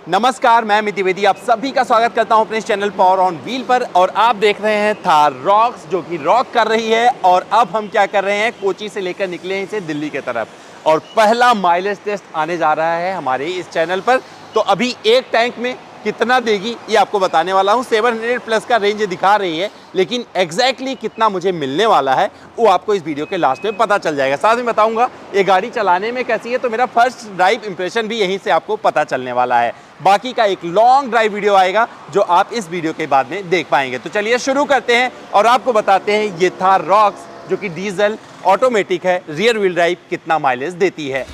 नमस्कार, मैं अमित द्विवेदी आप सभी का स्वागत करता हूं अपने इस चैनल पावर ऑन व्हील पर। और आप देख रहे हैं थार रॉक्स जो कि रॉक कर रही है। और अब हम क्या कर रहे हैं, कोची से लेकर निकले हैं इसे दिल्ली की तरफ और पहला माइलेज टेस्ट आने जा रहा है हमारे इस चैनल पर। तो अभी एक टैंक में कितना देगी ये आपको बताने वाला हूं। 700 प्लस का रेंज दिखा रही है, लेकिन एग्जैक्टली कितना मुझे मिलने वाला है वो आपको इस वीडियो के लास्ट में पता चल जाएगा। साथ में बताऊंगा ये गाड़ी चलाने में कैसी है, तो मेरा फर्स्ट ड्राइव इंप्रेशन भी यहीं से आपको पता चलने वाला है। बाकी का एक लॉन्ग ड्राइव वीडियो आएगा जो आप इस वीडियो के बाद में देख पाएंगे। तो चलिए शुरू करते हैं और आपको बताते हैं ये थार रॉक्स जो कि डीजल ऑटोमेटिक है, रियर व्हील ड्राइव कितना माइलेज देती है।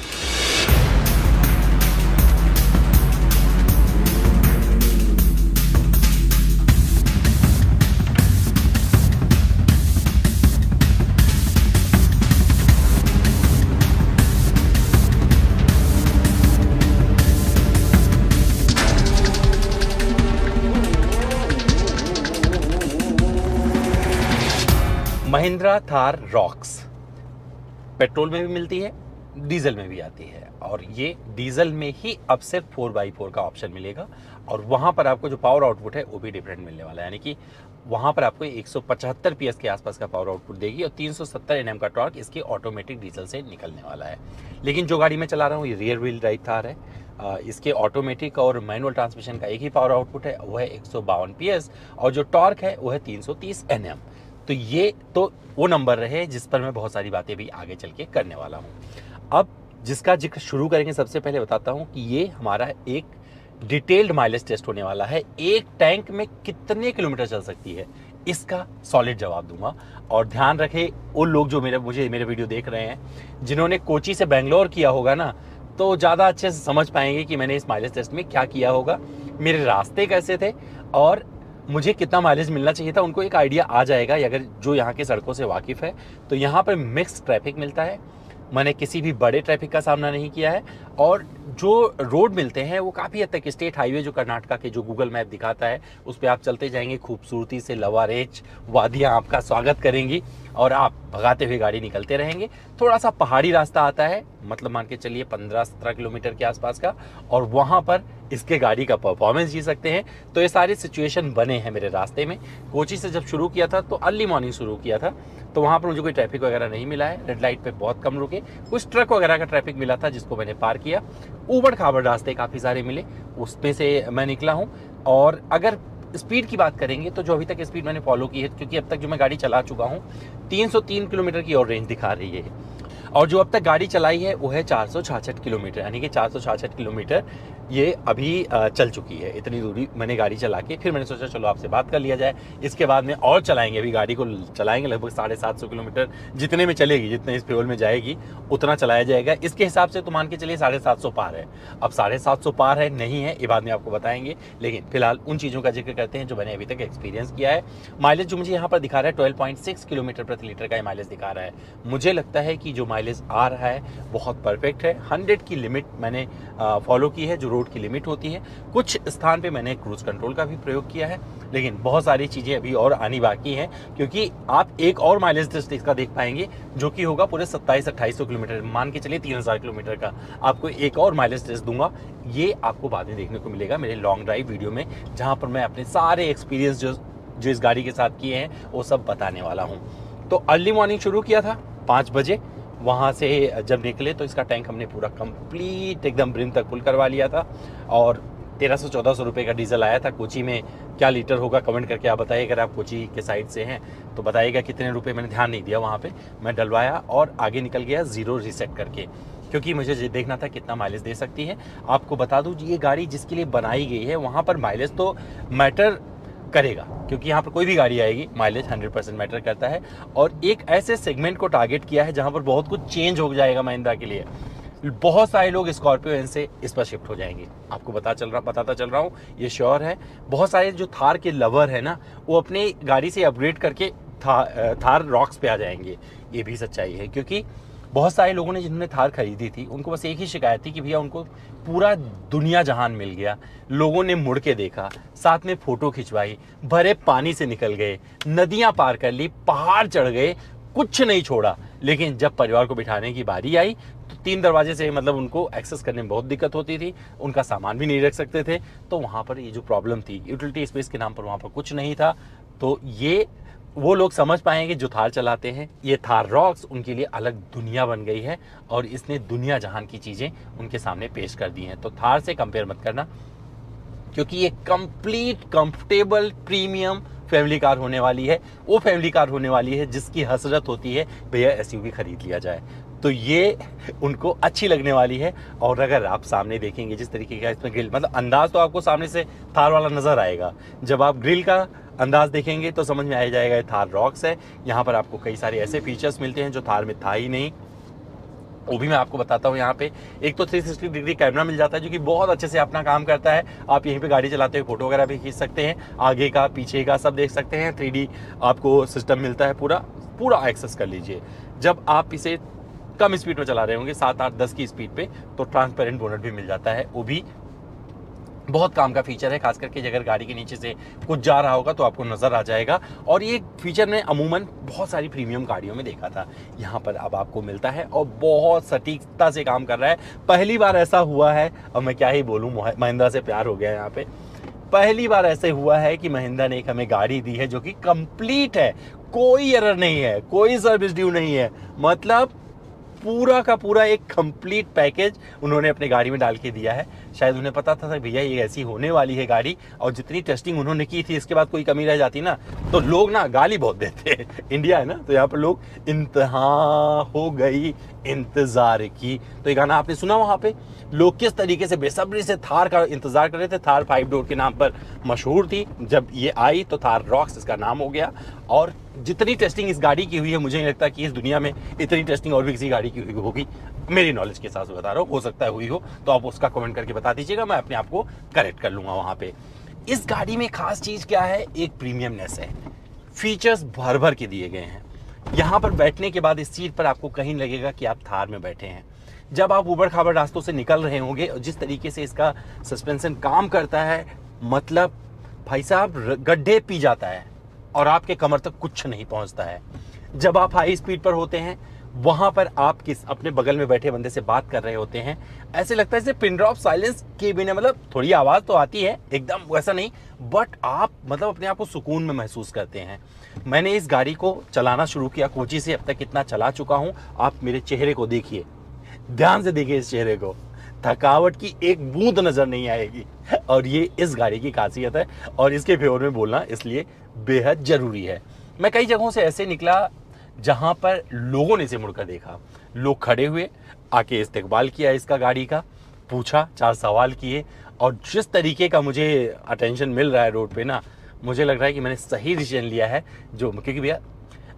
महिंद्रा थार रॉक्स पेट्रोल में भी मिलती है, डीजल में भी आती है। और ये डीजल में ही अब सिर्फ 4x4 का ऑप्शन मिलेगा और वहां पर आपको जो पावर आउटपुट है वो भी डिफरेंट मिलने वाला है। यानी कि वहां पर आपको 175 PS के आसपास का पावर आउटपुट देगी और 370 Nm का टॉर्क इसके ऑटोमेटिक डीजल से निकलने वाला है। लेकिन जो गाड़ी मैं चला रहा हूँ ये रियर व्हील ड्राइव थार है। इसके ऑटोमेटिक और मैनुअल ट्रांसमिशन का एक ही पावर आउटपुट है, वो है 152 PS और जो टॉर्क है वो है 330 Nm। तो ये तो वो नंबर रहे जिस पर मैं बहुत सारी बातें भी आगे चल के करने वाला हूँ। अब जिसका जिक्र शुरू करेंगे, सबसे पहले बताता हूँ कि ये हमारा एक डिटेल्ड माइलेज टेस्ट होने वाला है। एक टैंक में कितने किलोमीटर चल सकती है इसका सॉलिड जवाब दूंगा। और ध्यान रखें उन लोग जो मेरे वीडियो देख रहे हैं, जिन्होंने कोची से बेंगलोर किया होगा ना, तो ज़्यादा अच्छे से समझ पाएंगे कि मैंने इस माइलेज टेस्ट में क्या किया होगा, मेरे रास्ते कैसे थे और मुझे कितना माइलेज मिलना चाहिए था। उनको एक आइडिया आ जाएगा। अगर जो यहाँ के सड़कों से वाकिफ़ है तो यहाँ पर मिक्स ट्रैफिक मिलता है, मैंने किसी भी बड़े ट्रैफिक का सामना नहीं किया है। और जो रोड मिलते हैं वो काफ़ी हद तक स्टेट हाईवे जो कर्नाटका के जो गूगल मैप दिखाता है उस पर आप चलते जाएंगे, खूबसूरती से लवारेच वादियाँ आपका स्वागत करेंगी और आप भगाते हुए गाड़ी निकलते रहेंगे। थोड़ा सा पहाड़ी रास्ता आता है, मतलब मान के चलिए 15-17 किलोमीटर के आसपास का, और वहाँ पर इसके गाड़ी का परफॉर्मेंस जी सकते हैं। तो ये सारे सिचुएशन बने हैं मेरे रास्ते में। कोची से जब शुरू किया था तो अर्ली मॉर्निंग शुरू किया था, तो वहाँ पर मुझे कोई ट्रैफिक वगैरह नहीं मिला है। रेड लाइट पे बहुत कम रुके, कुछ ट्रक वगैरह का ट्रैफिक मिला था जिसको मैंने पार किया। ऊबड़ खाबड़ रास्ते काफ़ी सारे मिले, उसमें से मैं निकला हूँ। और अगर स्पीड की बात करेंगे तो जो अभी तक स्पीड मैंने फॉलो की है, क्योंकि अब तक जो मैं गाड़ी चला चुका हूँ 303 किलोमीटर की और रेंज दिखा रही है, और जो अब तक गाड़ी चलाई है वो है 466 किलोमीटर। यानी कि 466 किलोमीटर ये अभी चल चुकी है। इतनी दूरी मैंने गाड़ी चला के फिर मैंने सोचा चलो आपसे बात कर लिया जाए। इसके बाद में और चलाएंगे, अभी गाड़ी को चलाएंगे लगभग 750 किलोमीटर, जितने में चलेगी, जितने इस फ्यूल में जाएगी उतना चलाया जाएगा। इसके हिसाब से तो मान के चलिए 750 पार है। अब 750 पार है नहीं है ये बाद में आपको बताएंगे, लेकिन फिलहाल उन चीज़ों का जिक्र करते हैं जो मैंने अभी तक एक्सपीरियंस किया है। माइलेज जो मुझे यहाँ पर दिखा रहा है 12.6 किलोमीटर प्रति लीटर का ये माइलेज दिखा रहा है। मुझे लगता है कि जो माइलेज आ रहा है बहुत परफेक्ट है। 100 की लिमिट मैंने फॉलो की है जो रोड की लिमिट होती है। कुछ स्थान पे मैंने क्रूज कंट्रोल का भी प्रयोग किया है, लेकिन बहुत सारी चीज़ें अभी और आनी बाकी हैं, क्योंकि आप एक और माइलेज टेस्ट इसका देख पाएंगे जो कि होगा पूरे 2700-2800 किलोमीटर, मान के चलिए 3000 किलोमीटर का। आपको एक और माइलेज टेस्ट दूंगा, ये आपको बाद में देखने को मिलेगा मेरे लॉन्ग ड्राइव वीडियो में, जहाँ पर मैं अपने सारे एक्सपीरियंस जो इस गाड़ी के साथ किए हैं वो सब बताने वाला हूँ। तो अर्ली मॉर्निंग शुरू किया था 5 बजे, वहाँ से जब निकले तो इसका टैंक हमने पूरा कंप्लीट एकदम ब्रिम तक फुल करवा लिया था। और 1300-1400 रुपये का डीजल आया था। कोची में क्या लीटर होगा कमेंट करके आप बताइए। अगर आप कोची के साइड से हैं तो बताइएगा कितने रुपए। मैंने ध्यान नहीं दिया वहाँ पे, मैं डलवाया और आगे निकल गया ज़ीरो रीसेट करके, क्योंकि मुझे देखना था कितना माइलेज दे सकती है। आपको बता दूँ ये गाड़ी जिसके लिए बनाई गई है वहाँ पर माइलेज तो मैटर करेगा, क्योंकि यहाँ पर कोई भी गाड़ी आएगी माइलेज 100% मैटर करता है। और एक ऐसे सेगमेंट को टारगेट किया है जहाँ पर बहुत कुछ चेंज हो जाएगा महिंद्रा के लिए। बहुत सारे लोग स्कॉर्पियो एन से इस पर शिफ्ट हो जाएंगे, आपको बताता चल रहा हूँ, ये श्योर है। बहुत सारे जो थार के लवर है ना, वो अपनी गाड़ी से अपग्रेड करके थार रॉक्स पे आ जाएंगे। ये भी सच्चाई है, क्योंकि बहुत सारे लोगों ने जिन्होंने थार खरीदी थी उनको बस एक ही शिकायत थी कि भैया उनको पूरा दुनिया जहान मिल गया। लोगों ने मुड़ के देखा, साथ में फोटो खिंचवाई, भरे पानी से निकल गए, नदियां पार कर ली, पहाड़ चढ़ गए, कुछ नहीं छोड़ा। लेकिन जब परिवार को बिठाने की बारी आई तो 3 दरवाजे से मतलब उनको एक्सेस करने में बहुत दिक्कत होती थी, उनका सामान भी नहीं रख सकते थे। तो वहाँ पर ये जो प्रॉब्लम थी, यूटिलिटी स्पेस के नाम पर वहाँ पर कुछ नहीं था। तो ये वो लोग समझ पाएंगे जो थार चलाते हैं। ये थार रॉक्स उनके लिए अलग दुनिया बन गई है और इसने दुनिया जहान की चीज़ें उनके सामने पेश कर दी हैं। तो थार से कंपेयर मत करना, क्योंकि ये complete comfortable premium family car होने वाली है। वो फैमिली कार होने वाली है जिसकी हसरत होती है भैया एसयूवी खरीद लिया जाए। तो ये उनको अच्छी लगने वाली है। और अगर आप सामने देखेंगे जिस तरीके का इसमें ग्रिल, मतलब अंदाज तो आपको सामने से थार वाला नजर आएगा। जब आप ग्रिल का अंदाज देखेंगे तो समझ में आ जाएगा ये थार रॉक्स है। यहाँ पर आपको कई सारे ऐसे फीचर्स मिलते हैं जो थार में था ही नहीं, वो भी मैं आपको बताता हूँ। यहाँ पे एक तो 360 डिग्री कैमरा मिल जाता है जो कि बहुत अच्छे से अपना काम करता है। आप यहीं पे गाड़ी चलाते हुए फोटो वगैरह भी खींच सकते हैं, आगे का पीछे का सब देख सकते हैं। 3D आपको सिस्टम मिलता है, पूरा एक्सेस कर लीजिए। जब आप इसे कम स्पीड में चला रहे होंगे 7, 8, 10 की स्पीड पे, तो ट्रांसपेरेंट बोनट भी मिल जाता है। वो भी बहुत काम का फीचर है, खास करके अगर गाड़ी के नीचे से कुछ जा रहा होगा तो आपको नजर आ जाएगा। और ये फीचर ने अमूमन बहुत सारी प्रीमियम गाड़ियों में देखा था, यहाँ पर अब आपको मिलता है और बहुत सटीकता से काम कर रहा है। पहली बार ऐसा हुआ है, और मैं क्या ही बोलूँ, महिंद्रा से प्यार हो गया यहाँ पे। पहली बार ऐसे हुआ है कि महिंद्रा ने एक हमें गाड़ी दी है जो कि कंप्लीट है, कोई एरर नहीं है, कोई सर्विस ड्यू नहीं है। मतलब पूरा का पूरा एक कंप्लीट पैकेज उन्होंने अपनी गाड़ी में डाल के दिया है। शायद उन्हें पता था भैया ये ऐसी होने वाली है गाड़ी, और जितनी टेस्टिंग उन्होंने की थी इसके बाद कोई कमी रह जाती ना तो लोग ना गाली बहुत देते हैं। इंडिया है ना, तो यहाँ पर लोग इंतहा हो गई इंतजार की, तो ये गाना आपने सुना। वहाँ पे लोग किस तरीके से बेसब्री से थार का इंतजार कर रहे थे। थार 5 डोर के नाम पर मशहूर थी, जब ये आई तो थार रॉक्स इसका नाम हो गया। और जितनी टेस्टिंग इस गाड़ी की हुई है, मुझे नहीं लगता कि इस दुनिया में इतनी टेस्टिंग और भी किसी गाड़ी की होगी। मेरी नॉलेज के हिसाब से बता रहा हूँ, हो सकता है हुई हो, तो आप उसका कमेंट करके बता दीजिएगा, मैं अपने आप को करेक्ट कर लूंगा वहाँ पे। इस गाड़ी में खास चीज़ क्या है, एक प्रीमियमनेस है। फीचर्स भर भर के दिए गए हैं। यहाँ पर बैठने के बाद इस सीट पर आपको कहीं लगेगा कि आप थार में बैठे हैं। जब आप ऊबड़ खाबड़ रास्तों से निकल रहे होंगे और जिस तरीके से इसका सस्पेंशन काम करता है, मतलब भाई साहब गड्ढे पी जाता है और आपके कमर तक कुछ नहीं पहुंचता है। जब आप हाई स्पीड पर होते हैं, वहां पर आप अपने बगल में बैठे बंदे से बात कर रहे होते हैं, ऐसे लगता है जैसे पिन ड्रॉप साइलेंस के बिना, मतलब थोड़ी आवाज तो आती है, एकदम वैसा नहीं, बट आप मतलब अपने आप को सुकून में महसूस करते हैं। मैंने इस गाड़ी को चलाना शुरू किया कोची से, अब तक कितना चला चुका हूं आप मेरे चेहरे को देखिए, ध्यान से देखिए इस चेहरे को, थकावट की एक बूंद नजर नहीं आएगी। और ये इस गाड़ी की खासियत है और इसके फेवर में बोलना इसलिए बेहद जरूरी है। मैं कई जगहों से ऐसे निकला जहां पर लोगों ने इसे मुड़कर देखा, लोग खड़े हुए आके इस्तकबाल किया इसका गाड़ी का, पूछा, 4 सवाल किए, और जिस तरीके का मुझे अटेंशन मिल रहा है रोड पे ना, मुझे लग रहा है कि मैंने सही डिसीजन लिया है। जो क्योंकि भैया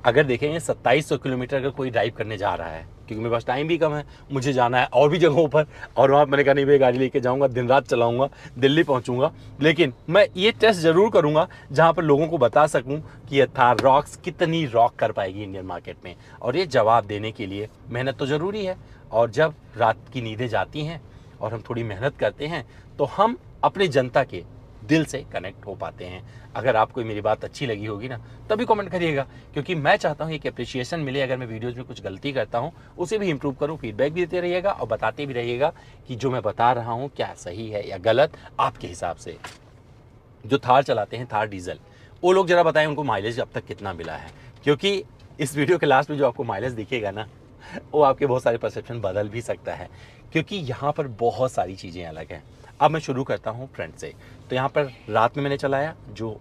अगर देखेंगे 2700 किलोमीटर अगर कोई ड्राइव करने जा रहा है, क्योंकि मेरे पास टाइम भी कम है, मुझे जाना है और भी जगहों पर, और वहाँ मैंने कहा नहीं भैया गाड़ी लेके जाऊँगा, दिन रात चलाऊँगा, दिल्ली पहुँचूँगा, लेकिन मैं ये टेस्ट ज़रूर करूँगा जहाँ पर लोगों को बता सकूँ कि ये थार रॉक्स कितनी रॉक कर पाएगी इंडियन मार्केट में। और ये जवाब देने के लिए मेहनत तो ज़रूरी है, और जब रात की नींदें जाती हैं और हम थोड़ी मेहनत करते हैं तो हम अपनी जनता के दिल से कनेक्ट हो पाते हैं। अगर आपको मेरी बात अच्छी लगी होगी ना, तभी कमेंट करिएगा, क्योंकि मैं चाहता हूँ एक अप्रिशिएशन मिले। अगर मैं वीडियोज़ में कुछ गलती करता हूँ उसे भी इंप्रूव करूँ, फीडबैक भी देते रहिएगा और बताते भी रहिएगा कि जो मैं बता रहा हूँ क्या सही है या गलत आपके हिसाब से। जो थार चलाते हैं, थार डीजल, वो लोग जरा बताएं उनको माइलेज अब तक कितना मिला है, क्योंकि इस वीडियो के लास्ट में जो आपको माइलेज दिखेगा ना, वो आपके बहुत सारे परसेप्शन बदल भी सकता है, क्योंकि यहाँ पर बहुत सारी चीज़ें अलग हैं। अब मैं शुरू करता हूँ फ्रंट से। तो यहाँ पर रात में मैंने चलाया, जो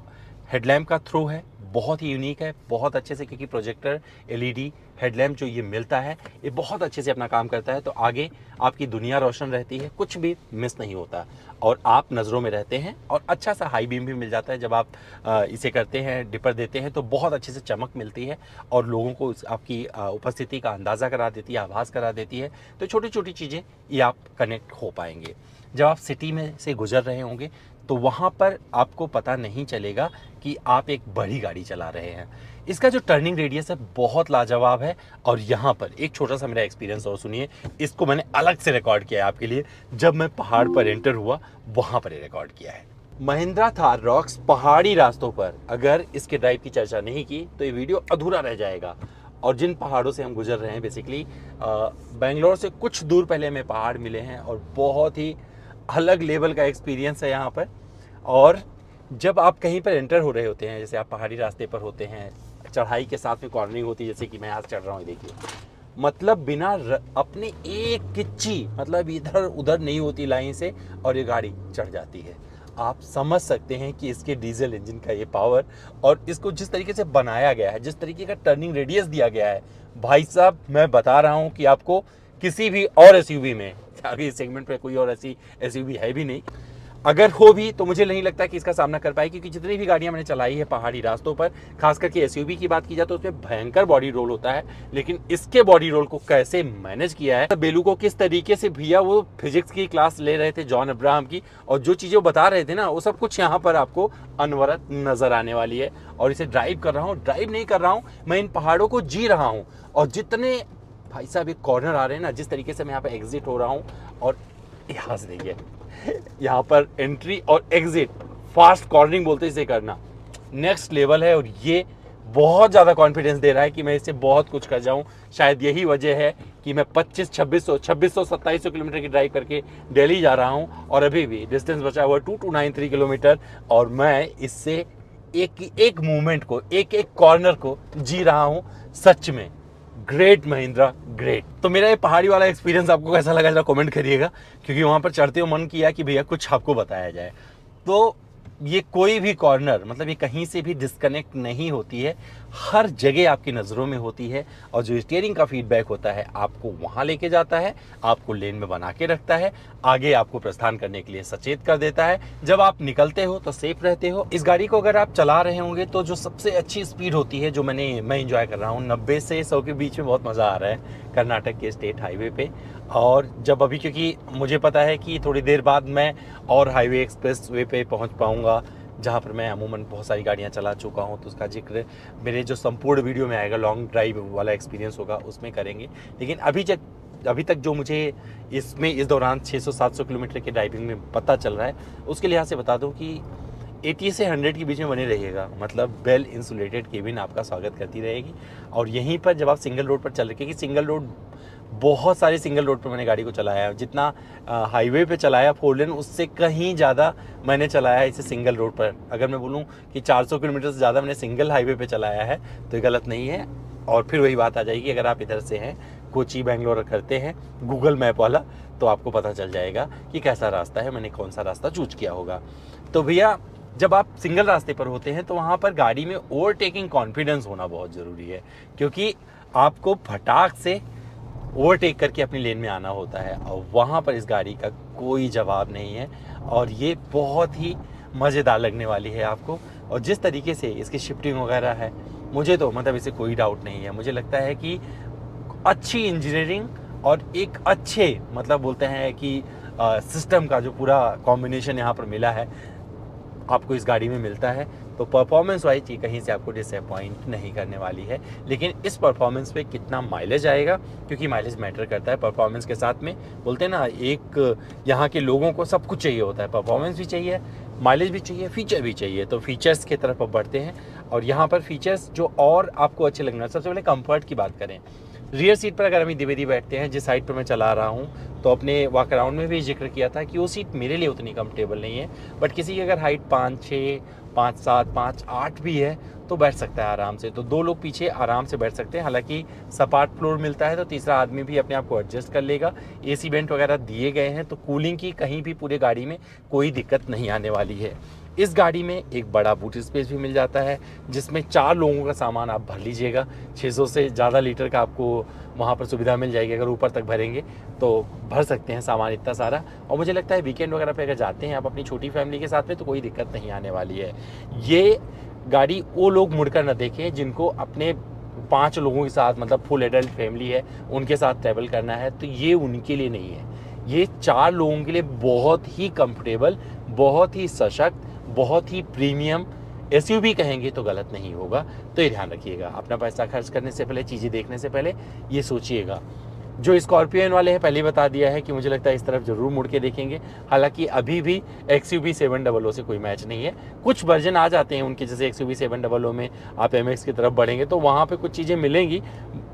हेडलैम्प का थ्रो है बहुत ही यूनिक है, बहुत अच्छे से, क्योंकि प्रोजेक्टर एलईडी हेडलैम्प जो ये मिलता है ये बहुत अच्छे से अपना काम करता है। तो आगे आपकी दुनिया रोशन रहती है, कुछ भी मिस नहीं होता और आप नज़रों में रहते हैं। और अच्छा सा हाई बीम भी मिल जाता है, जब आप इसे करते हैं, डिपर देते हैं, तो बहुत अच्छे से चमक मिलती है और लोगों को आपकी उपस्थिति का अंदाज़ा करा देती है, आभास करा देती है। तो छोटी छोटी चीज़ें ये आप कनेक्ट हो पाएंगे। जब आप सिटी में से गुजर रहे होंगे तो वहाँ पर आपको पता नहीं चलेगा कि आप एक बड़ी गाड़ी चला रहे हैं। इसका जो टर्निंग रेडियस है बहुत लाजवाब है। और यहाँ पर एक छोटा सा मेरा एक्सपीरियंस और सुनिए, इसको मैंने अलग से रिकॉर्ड किया है आपके लिए। जब मैं पहाड़ पर एंटर हुआ वहाँ पर रिकॉर्ड किया है। महिंद्रा थार रॉक्स पहाड़ी रास्तों पर, अगर इसके ड्राइव की चर्चा नहीं की तो ये वीडियो अधूरा रह जाएगा। और जिन पहाड़ों से हम गुजर रहे हैं बेसिकली बेंगलोर से कुछ दूर पहले हमें पहाड़ मिले हैं और बहुत ही अलग लेवल का एक्सपीरियंस है यहाँ पर। और जब आप कहीं पर एंटर हो रहे होते हैं, जैसे आप पहाड़ी रास्ते पर होते हैं, चढ़ाई के साथ में कॉर्नरिंग होती है, जैसे कि मैं आज चढ़ रहा हूँ, देखिए मतलब बिना अपने एक किच्ची मतलब इधर उधर नहीं होती लाइन से और ये गाड़ी चढ़ जाती है। आप समझ सकते हैं कि इसके डीजल इंजन का ये पावर और इसको जिस तरीके से बनाया गया है, जिस तरीके का टर्निंग रेडियस दिया गया है, भाई साहब मैं बता रहा हूँ कि आपको किसी भी और एसयूवी में, आगे इस सेगमेंट पे कोई और ऐसी एसयूवी है भी नहीं, अगर हो भी तो मुझे नहीं लगता कि इसका सामना कर पाए, क्योंकि जितनी भी गाड़ियां मैंने चलाई है पहाड़ी रास्तों पर, खास करके एसयूवी की बात की जाए तो उसमें भयंकर बॉडी रोल होता है, लेकिन इसके बॉडी रोल को कैसे मैनेज किया है, बेलू को किस तरीके से, भैया वो फिजिक्स की क्लास ले रहे थे जॉन अब्राहम की, और जो चीज़ें बता रहे थे ना वो सब कुछ यहाँ पर आपको अनवरत नजर आने वाली है। और इसे ड्राइव कर रहा हूँ, ड्राइव नहीं कर रहा हूँ, मैं इन पहाड़ों को जी रहा हूँ। और जितने भाई साहब एक कॉर्नर आ रहे हैं ना, जिस तरीके से मैं यहाँ पर एग्जिट हो रहा हूँ, और यहाँ से देखिए यहाँ पर एंट्री और एग्जिट, फास्ट कॉर्नरिंग बोलते हैं इसे, करना नेक्स्ट लेवल है। और ये बहुत ज़्यादा कॉन्फिडेंस दे रहा है कि मैं इससे बहुत कुछ कर जाऊँ। शायद यही वजह है कि मैं 2600 किलोमीटर की ड्राइव करके दिल्ली जा रहा हूँ और अभी भी डिस्टेंस बचा हुआ 2293 किलोमीटर, और मैं इससे एक मूवमेंट को, एक कॉर्नर को जी रहा हूँ। सच में ग्रेट महिंद्रा, ग्रेट। तो मेरा ये पहाड़ी वाला एक्सपीरियंस आपको कैसा लगा जरा कमेंट करिएगा, क्योंकि वहाँ पर चढ़ते हुए मन किया कि भैया कुछ आपको बताया जाए। तो ये कोई भी कॉर्नर मतलब ये कहीं से भी डिस्कनेक्ट नहीं होती है, हर जगह आपकी नज़रों में होती है, और जो स्टीयरिंग का फीडबैक होता है आपको वहाँ लेके जाता है, आपको लेन में बना के रखता है, आगे आपको प्रस्थान करने के लिए सचेत कर देता है। जब आप निकलते हो तो सेफ रहते हो। इस गाड़ी को अगर आप चला रहे होंगे तो जो सबसे अच्छी स्पीड होती है, जो मैं इंजॉय कर रहा हूँ, 90 से 100 के बीच में बहुत मज़ा आ रहा है कर्नाटक के स्टेट हाईवे पे। और जब अभी, क्योंकि मुझे पता है कि थोड़ी देर बाद मैं और हाईवे एक्सप्रेस वे पे पहुंच पाऊंगा, जहां पर मैं अमूमन बहुत सारी गाड़ियां चला चुका हूं, तो उसका जिक्र मेरे जो संपूर्ण वीडियो में आएगा, लॉन्ग ड्राइव वाला एक्सपीरियंस होगा उसमें करेंगे। लेकिन अभी तक जो मुझे इस दौरान 600-700 किलोमीटर के ड्राइविंग में पता चल रहा है, उसके लिहाज से बता दूँ कि 80 से 100 के बीच में बने रहिएगा, मतलब वेल इंसुलेटेड केबिन आपका स्वागत करती रहेगी। और यहीं पर जब आप सिंगल रोड पर चल रहे, क्योंकि सिंगल रोड, बहुत सारे सिंगल रोड पर मैंने गाड़ी को चलाया है, जितना हाईवे पे चलाया 4 लेन उससे कहीं ज़्यादा मैंने चलाया है इसे सिंगल रोड पर। अगर मैं बोलूँ कि 400 किलोमीटर से ज़्यादा मैंने सिंगल हाईवे पे चलाया है तो ये गलत नहीं है। और फिर वही बात आ जाएगी, अगर आप इधर से हैं, कोची बेंगलोर करते हैं गूगल मैप वाला, तो आपको पता चल जाएगा कि कैसा रास्ता है, मैंने कौन सा रास्ता चूज किया होगा। तो भैया जब आप सिंगल रास्ते पर होते हैं तो वहाँ पर गाड़ी में ओवरटेकिंग कॉन्फिडेंस होना बहुत ज़रूरी है, क्योंकि आपको फटाक से ओवरटेक करके अपनी लेन में आना होता है, और वहाँ पर इस गाड़ी का कोई जवाब नहीं है। और ये बहुत ही मज़ेदार लगने वाली है आपको। और जिस तरीके से इसकी शिफ्टिंग वगैरह है, मुझे तो मतलब इससे कोई डाउट नहीं है। मुझे लगता है कि अच्छी इंजीनियरिंग और एक अच्छे मतलब बोलते हैं कि सिस्टम का जो पूरा कॉम्बिनेशन यहाँ पर मिला है आपको इस गाड़ी में मिलता है, तो परफॉर्मेंस वाइज ये कहीं से आपको डिसअपॉइंट नहीं करने वाली है। लेकिन इस परफॉर्मेंस पे कितना माइलेज आएगा, क्योंकि माइलेज मैटर करता है परफॉर्मेंस के साथ में। बोलते हैं ना, एक यहाँ के लोगों को सब कुछ चाहिए होता है, परफॉर्मेंस भी चाहिए, माइलेज भी चाहिए, फीचर भी चाहिए। तो फीचर्स की तरफ अब बढ़ते हैं, और यहाँ पर फीचर्स जो और आपको अच्छे लगना, सबसे पहले कंफर्ट की बात करें। रियर सीट पर अगर हम द्विवेदी बैठते हैं, जिस साइड पर मैं चला रहा हूँ, तो अपने वॉक अराउंड में भी जिक्र किया था कि वो सीट मेरे लिए उतनी कंफर्टेबल नहीं है, बट किसी की अगर हाइट 5'6", 5'7", 5'8" भी है तो बैठ सकता है आराम से। तो 2 लोग पीछे आराम से बैठ सकते हैं। हालांकि सपाट फ्लोर मिलता है तो तीसरा आदमी भी अपने आप को एडजस्ट कर लेगा। एसी वेंट वगैरह दिए गए हैं, तो कूलिंग की कहीं भी पूरे गाड़ी में कोई दिक्कत नहीं आने वाली है। इस गाड़ी में एक बड़ा बूट स्पेस भी मिल जाता है, जिसमें 4 लोगों का सामान आप भर लीजिएगा। 600 से ज़्यादा लीटर का आपको वहाँ पर सुविधा मिल जाएगी। अगर ऊपर तक भरेंगे तो भर सकते हैं सामान इतना सारा। और मुझे लगता है वीकेंड वगैरह पे अगर जाते हैं आप अपनी छोटी फैमिली के साथ में, तो कोई दिक्कत नहीं आने वाली है। ये गाड़ी वो लोग मुड़कर न देखें जिनको अपने 5 लोगों के साथ, मतलब फुल एडल्ट फैमिली है, उनके साथ ट्रैवल करना है, तो ये उनके लिए नहीं है। ये 4 लोगों के लिए बहुत ही कंफर्टेबल, बहुत ही सशक्त, बहुत ही प्रीमियम एसयूवी कहेंगे तो गलत नहीं होगा। तो ये ध्यान रखिएगा, अपना पैसा खर्च करने से पहले, चीज़ें देखने से पहले ये सोचिएगा। जो स्कॉर्पियन वाले हैं पहले ही बता दिया है कि मुझे लगता है इस तरफ जरूर मुड़ के देखेंगे। हालांकि अभी भी XUV 700 से कोई मैच नहीं है। कुछ वर्जन आ जाते हैं उनके, जैसे XUV 700 में आप MX की तरफ बढ़ेंगे तो वहाँ पे कुछ चीज़ें मिलेंगी,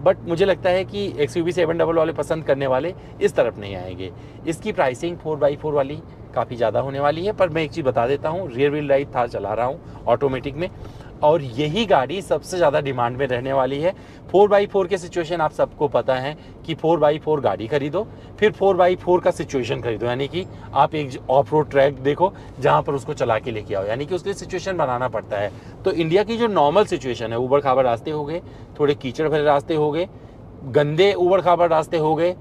बट मुझे लगता है कि XUV 700 वाले पसंद करने वाले इस तरफ नहीं आएंगे। इसकी प्राइसिंग 4x4 वाली काफ़ी ज़्यादा होने वाली है, पर मैं एक चीज़ बता देता हूँ, रियर व्हील ड्राइव थार चला रहा हूँ ऑटोमेटिक में, और यही गाड़ी सबसे ज़्यादा डिमांड में रहने वाली है। 4x4 के सिचुएशन आप सबको पता है कि 4x4 गाड़ी खरीदो, फिर 4x4 का सिचुएशन खरीदो, यानी कि आप एक ऑफ रोड ट्रैक देखो जहाँ पर उसको चला के लेके आओ, यानी कि उसके लिए सिचुएशन बनाना पड़ता है। तो इंडिया की जो नॉर्मल सिचुएशन है, ऊबड़ खाबड़ रास्ते हो गए, थोड़े कीचड़ भरे रास्ते हो गए, गंदे ऊबड़ खाबड़ रास्ते हो गए,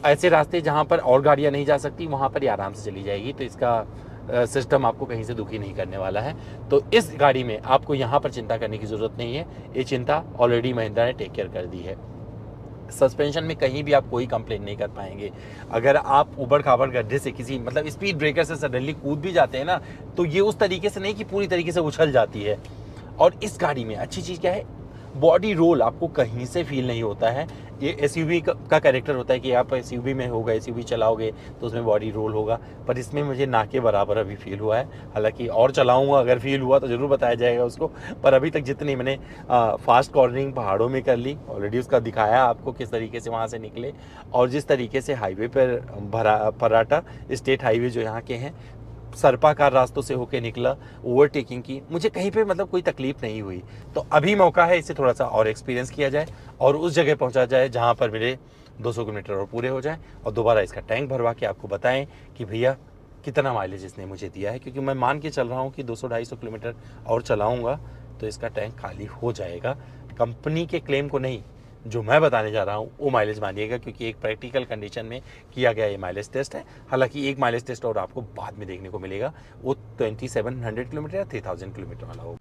ऐसे रास्ते जहाँ पर और गाड़ियाँ नहीं जा सकती, वहाँ पर ही आराम से चली जाएगी। तो इसका सिस्टम आपको कहीं से दुखी नहीं करने वाला है। तो इस गाड़ी में आपको यहाँ पर चिंता करने की ज़रूरत नहीं है, ये चिंता ऑलरेडी महिंद्रा ने टेक केयर कर दी है। सस्पेंशन में कहीं भी आप कोई कंप्लेंट नहीं कर पाएंगे। अगर आप ऊबड़ खाबड़ गड्ढे से किसी मतलब स्पीड ब्रेकर से सडनली कूद भी जाते हैं ना, तो ये उस तरीके से नहीं कि पूरी तरीके से उछल जाती है। और इस गाड़ी में अच्छी चीज़ क्या है, बॉडी रोल आपको कहीं से फील नहीं होता है। ये SUV का कैरेक्टर होता है कि आप SUV में होगा, SUV चलाओगे तो उसमें बॉडी रोल होगा, पर इसमें मुझे ना के बराबर अभी फील हुआ है। हालांकि और चलाऊंगा, अगर फील हुआ तो ज़रूर बताया जाएगा उसको, पर अभी तक जितनी मैंने फास्ट कॉर्नरिंग पहाड़ों में कर ली ऑलरेडी, उसका दिखाया आपको किस तरीके से वहाँ से निकले, और जिस तरीके से हाईवे पर फर्राटा स्टेट हाईवे जो यहाँ के हैं, सर्पाकार रास्तों से होके निकला, ओवरटेकिंग की, मुझे कहीं पे मतलब कोई तकलीफ नहीं हुई। तो अभी मौका है इसे थोड़ा सा और एक्सपीरियंस किया जाए और उस जगह पहुंचा जाए जहां पर मेरे 200 किलोमीटर और पूरे हो जाएं, और दोबारा इसका टैंक भरवा के आपको बताएं कि भैया कितना माइलेज इसने मुझे दिया है। क्योंकि मैं मान के चल रहा हूँ कि 200-250 किलोमीटर और चलाऊँगा तो इसका टैंक खाली हो जाएगा। कंपनी के क्लेम को नहीं, जो मैं बताने जा रहा हूँ वो माइलेज मानिएगा, क्योंकि एक प्रैक्टिकल कंडीशन में किया गया ये माइलेज टेस्ट है। हालांकि एक माइलेज टेस्ट और आपको बाद में देखने को मिलेगा, वो 2700 किलोमीटर या 3000 किलोमीटर वाला होगा।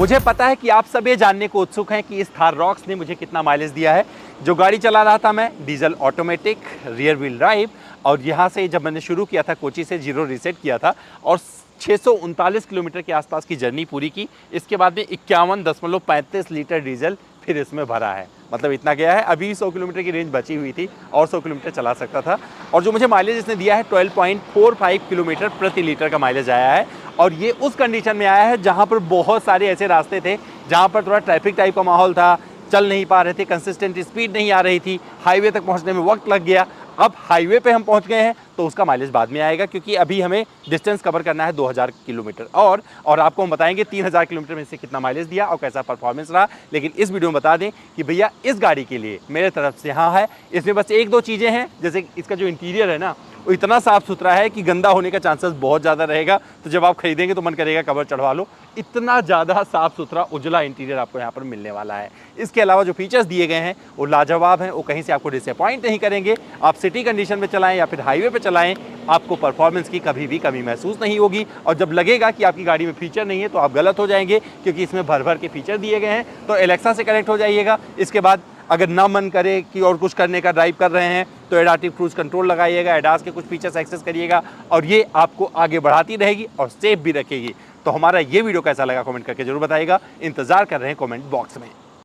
मुझे पता है कि आप सब ये जानने को उत्सुक हैं कि इस थार रॉक्स ने मुझे कितना माइलेज दिया है। जो गाड़ी चला रहा था मैं, diesel automatic rear wheel drive, और यहाँ से जब मैंने शुरू किया था कोची से, 0 रीसेट किया था और 639 किलोमीटर के आसपास की जर्नी पूरी की। इसके बाद में 51.35 लीटर डीजल फिर इसमें भरा है, मतलब इतना गया है। अभी 100 किलोमीटर की रेंज बची हुई थी और 100 किलोमीटर चला सकता था। और जो मुझे माइलेज इसने दिया है 12.45 किलोमीटर प्रति लीटर का माइलेज आया है। और ये उस कंडीशन में आया है जहाँ पर बहुत सारे ऐसे रास्ते थे जहाँ पर थोड़ा ट्रैफिक टाइप का माहौल था, चल नहीं पा रहे थे, कंसिस्टेंट स्पीड नहीं आ रही थी, हाईवे तक पहुँचने में वक्त लग गया। अब हाईवे पे हम पहुंच गए हैं तो उसका माइलेज बाद में आएगा, क्योंकि अभी हमें डिस्टेंस कवर करना है 2000 किलोमीटर और आपको हम बताएंगे 3000 किलोमीटर में से कितना माइलेज दिया और कैसा परफॉर्मेंस रहा। लेकिन इस वीडियो में बता दें कि भैया इस गाड़ी के लिए मेरे तरफ से हाँ है, इसमें बस 1-2 चीज़ें हैं। जैसे इसका जो इंटीरियर है ना, वो इतना साफ़ सुथरा है कि गंदा होने का चांसेस बहुत ज़्यादा रहेगा। तो जब आप खरीदेंगे तो मन करेगा कवर चढ़वा लो, इतना ज़्यादा साफ़ सुथरा उजला इंटीरियर आपको यहाँ पर मिलने वाला है। इसके अलावा जो फीचर्स दिए गए हैं वो लाजवाब हैं, वो कहीं से आपको डिसअपॉइंट नहीं करेंगे। आप सिटी कंडीशन में चलाएं या फिर हाईवे पे चलाएं, आपको परफॉर्मेंस की कभी भी कमी महसूस नहीं होगी। और जब लगेगा कि आपकी गाड़ी में फीचर नहीं है तो आप गलत हो जाएंगे, क्योंकि इसमें भर भर के फीचर दिए गए हैं। तो एलेक्सा से कनेक्ट हो जाइएगा। इसके बाद अगर ना मन करे कि और कुछ करने का, ड्राइव कर रहे हैं, तो एडाप्टिव क्रूज कंट्रोल लगाइएगा, एडास के कुछ फीचर्स एक्सेस करिएगा और ये आपको आगे बढ़ाती रहेगी और सेफ भी रखेगी। तो हमारा ये वीडियो कैसा लगा कमेंट करके जरूर बताइएगा। इंतजार कर रहे हैं कमेंट बॉक्स में।